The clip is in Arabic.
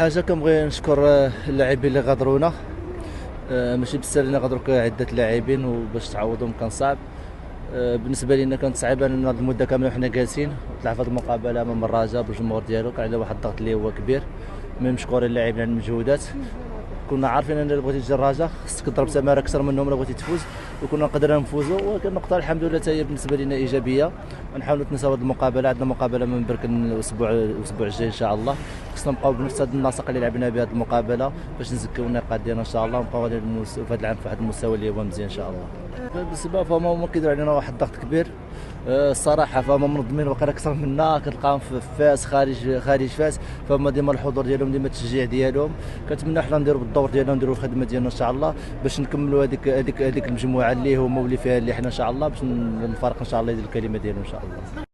حاجه كنبغي نشكر اللاعبين اللي غادرونا. ماشي بالسهل نغادروا عده لاعبين وباش تعوضهم كان صعب. بالنسبه لنا كانت صعيبه لان هذه المده كامله وحنا جالسين وطلع في هذه المقابله امام الرجاء بالجمهور ديالو، كان عليه واحد الضغط اللي هو كبير. مي مشكورين اللاعبين على المجهودات. كنا عارفين ان بغيتي تجي الرجاء خصك تضرب تماره اكثر منهم الا بغيتي تفوز، وكنا قدرنا نفوزوا. ولكن النقطه الحمد لله حتى هي بالنسبه لنا ايجابيه. ونحاولوا نتناساو هذه المقابله. عندنا مقابله من برك الاسبوع الجاي ان شاء الله. خصنا نبقاو بنفس هذا النسق اللي لعبنا به هذه المقابله باش نزكيو النقاط ديالنا ان شاء الله، ونبقاو في هذا العام في واحد المستوى اللي هو مزيان ان شاء الله. بالنسبه فهم كيديروا علينا واحد الضغط كبير. الصراحه فهم منظمين وقيلا اكثر منا، كتلقاهم في فاس خارج فاس، فهم ديما الحضور ديالهم ديما التشجيع ديالهم. كنتمنى حنا نديروا بالدور ديالنا نديروا الخدمه ديالنا ان شاء الله باش نكملوا هذيك المجموعه اللي هما واللي فيها اللي حنا ان شاء الله باش الفرق ان شاء الله يدير الكلمه ديالو ان شاء الله.